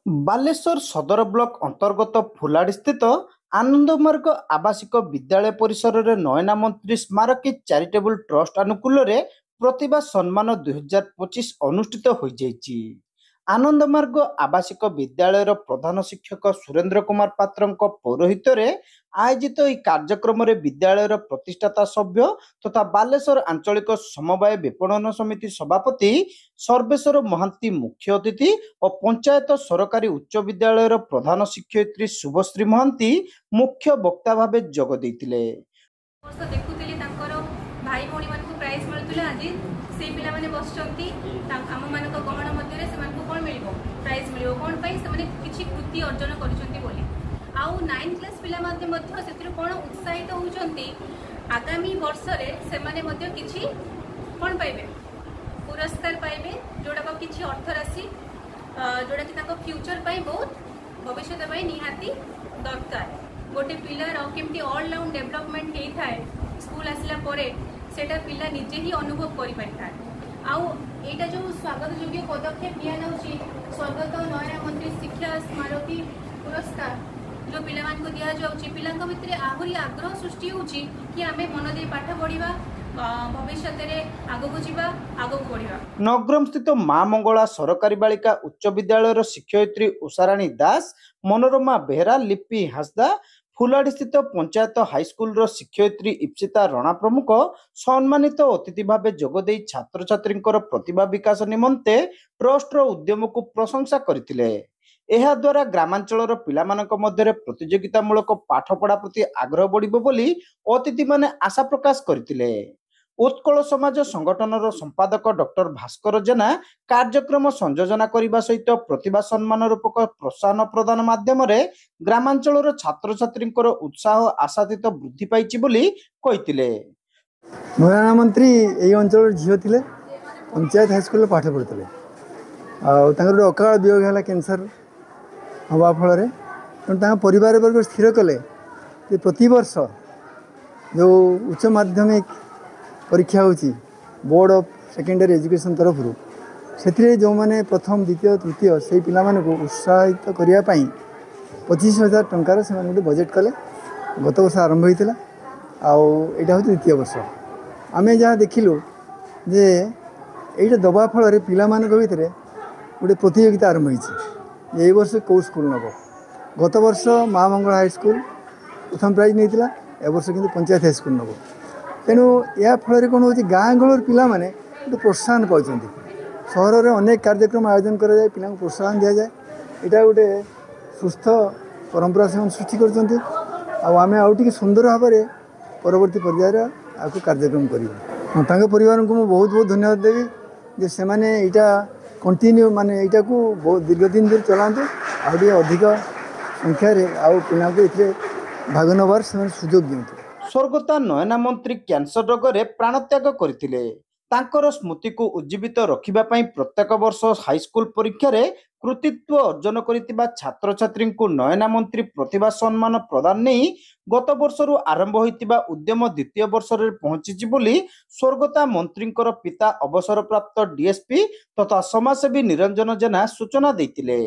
ବାଲେଶ୍ୱର ସଦର ବ୍ଲକ ଅନ୍ତର୍ଗତ ଫୁଲାଡି ସ୍ଥିତ ଆନନ୍ଦମାର୍ଗ ଆବାସିକ ବିଦ୍ୟାଳୟ ପରିସରରେ ନୟନା ମନ୍ତ୍ରୀ ସ୍ମାରକୀ ଚାରିଟେବୁଲ ଟ୍ରଷ୍ଟ ଆନୁକୂଲ୍ୟରେ ପ୍ରତିଭା ସମ୍ମାନ 2025 ଅନୁଷ୍ଠିତ ହୋଇଯାଇଛି। ଆନନ୍ଦମାର୍ଗ ଆବାସିକ ବିଦ୍ୟାଳୟର ପ୍ରଧାନ ଶିକ୍ଷକ ସୁରେନ୍ଦ୍ର କୁମାର ପାତ୍ରଙ୍କ ପୌରୋହିତ୍ୟରେ ଆୟୋଜିତ ଏହି କାର୍ଯ୍ୟକ୍ରମରେ ବିଦ୍ୟାଳୟର ପ୍ରତିଷ୍ଠାତା ସଭ୍ୟ ତଥା ବାଲେଶ୍ୱର ଆଞ୍ଚଳିକ ସମବାୟ ବିପଣନ ସମିତି ସଭାପତି ସର୍ବେଶ୍ୱର ମହାନ୍ତି ମୁଖ୍ୟ ଅତିଥି ଓ ପଞ୍ଚାୟତ ସରକାରୀ ଉଚ୍ଚ ବିଦ୍ୟାଳୟର ପ୍ରଧାନ ଶିକ୍ଷୟିତ୍ରୀ ଶୁଭଶ୍ରୀ ମହାନ୍ତି ମୁଖ୍ୟ ବକ୍ତା ଭାବେ ଯୋଗ ଦେଇଥିଲେ। देखुली भाई भौणी मान प्राइज मिलूला आज से पे बसती आम मान गहन मध्य कौन मिल प्राइज मिल कौन किसी कृति अर्जन कर आउ 9th क्लास पिला से कौन उत्साहित होती आगामी वर्ष से किसी कौन पाइबे पुरस्कार पाइबे जोड़ा किसी अर्थ राशि जोड़ा कि फ्यूचर बहुत भविष्य निहाती दरकार गोटे पिलार केमती ऑलराउंड डेवलपमेंट होता है स्कूल आसला परे सेटा पिला निजे ही अनुभव कर पारि आउ एटा जो स्वागत योग्य पदक्षेप निया स्वर्गत नयना मंत्री शिक्षा स्मारकी पुरस्कार जो पिला मानक दिया जाउची पिला भितर आहरी आग्रह सृष्टि होची कि आमे मन दे पाठ पढ़िबा भविष्य आगको जीवा आगको बढ़िबा। नगरम स्थित मां मंगला सरकारी बालिका उच्च विद्यालय शिक्षयित्री उषाराणी दास मनोरमा बेहरा लिपि हासदा फुलाड़ी स्थित पंचायत हाईस्कूल शिक्षयित्री इप्सिता रणा प्रमुख सम्मानित अतिथि भाव जोगदे छात्र छात्री प्रतिभा विकास निमंते ट्रस्टर उद्यम को प्रशंसा करथिले। एहा द्वारा ग्रामांचल पिलामानक मध्य प्रतियोगितामूलक पाठपढ़ा प्रति आग्रह बढ़िबो बोली अतिथि माने आशा प्रकाश करथिले। उत्कल समाज संगठन संपादक डॉक्टर भास्कर जेना कार्यक्रम संयोजना करने सहित प्रतिभा सम्मान रूपक प्रोत्साहन प्रदान माध्यम ग्रामांचल छात्र छात्री उत्साह आशातीत वृद्धि पाई नयना मंत्री यही अंचल झील थे पंचायत हाईस्कूल पाठ पढ़ुते अकाल वियोग है कैंसर हवा फल परिवार वर्ग स्थिर कले प्रति वर्ष जो उच्च माध्यमिक परीक्षा होची बोर्ड ऑफ सेकेंडरी एजुकेशन तरफ से जो मैंने प्रथम द्वितीय तृतीय से पिला को उत्साहित करने 25,000 टंकार से गोटे बजेट कले गत वर्ष आरंभ होता आईटा हूँ द्वितीय वर्ष आम जहाँ देखिलु जे ये दबा फल पिला भितर गोटे प्रतियोगिता आरंभ होती ये वर्ष कौ स्कूल नब गत वर्ष माँ मंगला हाईस्कूल प्रथम प्राइज नहीं ए वर्ष किंतु पंचायत हाईस्कूल नब तेणु या फल कौन हो गाँ गहर पिला माने गोटे प्रोत्साहन पाँच सहर में अनेक कार्यक्रम आयोजन कराए पिला प्रोत्साहन दि जाए यहाँ गोटे सुस्थ परंपरा से सृष्टि करें आउ सुंदर भाव में परवर्ती पर्यायर आपको कार्यक्रम कर परिवार को मुझे बहुत बहुत धन्यवाद देवी जे से मैंने यहाँ कंटिन्यू माने यहाँ को बहुत दीर्घ दिन धरी चलातु अधिक संख्यार आउ पिला भाग नबार से सुजोग दिंतु। स्वर्गता नयना मंत्री कैंसर रोग प्राणत्याग करथिले। तांकर स्मृति को उज्जीवित रखिबा पई प्रत्येक वर्ष हाईस्कूल परीक्षा रे कृतित्व अर्जन करितिबा छात्र छात्री को नयना मंत्री प्रतिभा सम्मान प्रदान नहीं गत वर्षरु आरंभ होइतिबा उद्यम द्वितीय वर्ष रे पहुंची बोली स्वर्गता मंत्री पिता अवसर प्राप्त डीएसपी तथा समाजसेवी निरंजन जेना सूचना देथिले।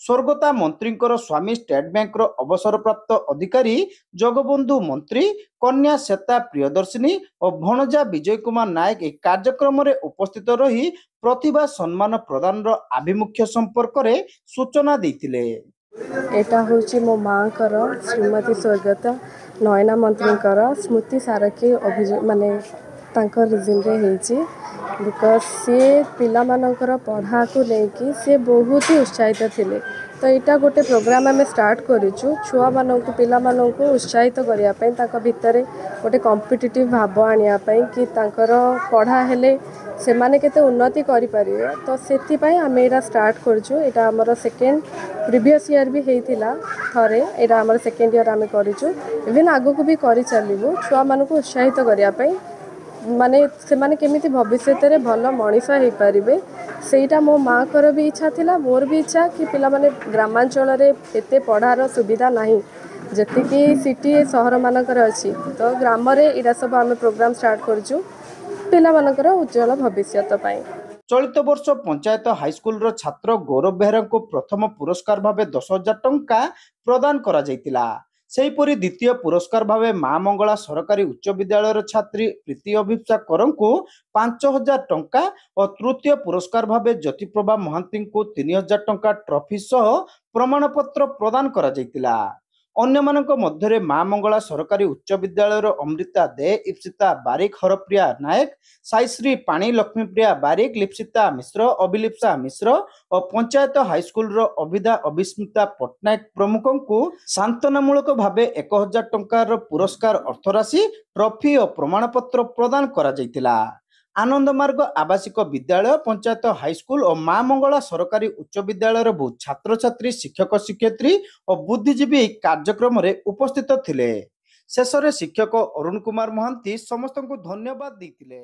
स्वर्गता मंत्री स्वामी स्टेट बैंक अवसर प्राप्त अधिकारी जगबंधु मंत्री कन्या श्वेता प्रियदर्शिनी और भणजा विजय कुमार नायक एक कार्यक्रम में उपस्थित रही प्रतिभा सम्मान प्रदान आभिमुख्य संपर्क में सूचना देथिले। एटा होची मो माँ श्रीमती स्वर्गता नयना मंत्री स्मृति सारकी अभियोग माने बिकज सी पिला मानकर पढ़ा को लेकिन सी बहुत ही उत्साहित थिले तो यहाँ गोटे प्रोग्राम आम स्टार्ट करूँ छुआ मानक पिला मानक उत्साहित करने भितर गोटे कॉम्पिटिटिव भाव आने कि पढ़ा हेले से माने केते उन्नति करि परिबे तो सेति आम यहाँ स्टार्ट करूँ यहाँ आमर सेकेंड प्रीवियस ईयर भी होता थरे यहाँ आमर सेकेंड ईयर आम करूँ इवेन आगक भी कर चलू छुआ मानक उत्साहित करने माने से माने केमिति भविष्य रे भल मनीष हो पारिबे सेटा मो माँ भी इच्छा थिला मोर भी इच्छा कि पिला माने ग्रामांचल रे एते पढ़ार सुविधा नहीं ଯେତିକି ସିଟି ସହର ମାନଙ୍କର ଅଛି ତ ଗ୍ରାମରେ ଏଇଟା ସବୁ ଆମେ ପ୍ରୋଗ୍ରାମ ଷ୍ଟାର୍ଟ କରିଛୁ ପିଲାମାନଙ୍କର ଉଜ୍ଜଳ ଭବିଷ୍ୟତ ପାଇଁ। ଚଳିତ ବର୍ଷ ପଞ୍ଚାୟତ ହାଇସ୍କୁଲର ଛାତ୍ର ଗୌରବ ବେହେରାଙ୍କୁ ପ୍ରଥମ ପୁରସ୍କାର ଭାବେ 10,000 ଟଙ୍କା ପ୍ରଦାନ କରାଯାଇଥିଲା। ସେହିପରି ଦ୍ୱିତୀୟ ପୁରସ୍କାର ଭାବେ ମା ମଙ୍ଗଳା ସରକାରୀ ଉଚ୍ଚ ବିଦ୍ୟାଳୟର ଛାତ୍ରୀ ପ୍ରୀତି ଅଭିପ୍ସା କରଙ୍କୁ 5,000 ଟଙ୍କା ଓ ତୃତୀୟ ପୁରସ୍କାର ଭାବେ ଜ୍ୟୋତିପ୍ରଭା ମହାନ୍ତିଙ୍କୁ 3,000 ଟଙ୍କା ଟ୍ରଫି ସହ ପ୍ରମାଣପତ୍ର ପ୍ରଦାନ କରାଯାଇଥିଲା। ଅନ୍ୟମାନଙ୍କ ମଧ୍ୟରେ ମା ମଙ୍ଗଳା ସରକାରୀ ଉଚ୍ଚ ବିଦ୍ୟାଳୟର ଅମୃତା ଦେ, ଇପ୍ସିତା ବାରିକ, ହରପ୍ରିୟା ନାୟକ, ସାଇଶ୍ରୀ ପାଣି, ଲକ୍ଷ୍ମୀପ୍ରିୟା ବାରିକ, ଲିପ୍ସିତା ମିଶ୍ର, ଅଭିଲିପ୍ସା ମିଶ୍ର ଓ ପଞ୍ଚାୟତ ହାଇସ୍କୁଲର ଅଭିଦା ଅଭିସ୍ମିତା ପଟ୍ଟନାୟକ ପ୍ରମୁଖଙ୍କୁ ସାନ୍ତ୍ୱନାମୂଳକ ଭାବେ 1,000 ଟଙ୍କାର ପୁରସ୍କାର ଅର୍ଥରାଶି, ଟ୍ରଫି ଓ ପ୍ରମାଣପତ୍ର ପ୍ରଦାନ କରାଯାଇଥିଲା। ଆନନ୍ଦମାର୍ଗ ଆବାସିକ ବିଦ୍ୟାଳୟ, ପଞ୍ଚାୟତ ହାଇସ୍କୁଲ ଓ ମା ମଙ୍ଗଳା ସରକାରୀ ଉଚ୍ଚ ବିଦ୍ୟାଳୟର ବହୁ ଛାତ୍ରଛାତ୍ରୀ, ଶିକ୍ଷକ ଶିକ୍ଷୟିତ୍ରୀ ଓ ବୁଦ୍ଧିଜୀବୀ କାର୍ଯ୍ୟକ୍ରମରେ ଉପସ୍ଥିତ ଥିଲେ। ଶେଷରେ ଶିକ୍ଷକ ଅରୁଣ କୁମାର ମହାନ୍ତି ସମସ୍ତଙ୍କୁ ଧନ୍ୟବାଦ ଦେଇଥିଲେ।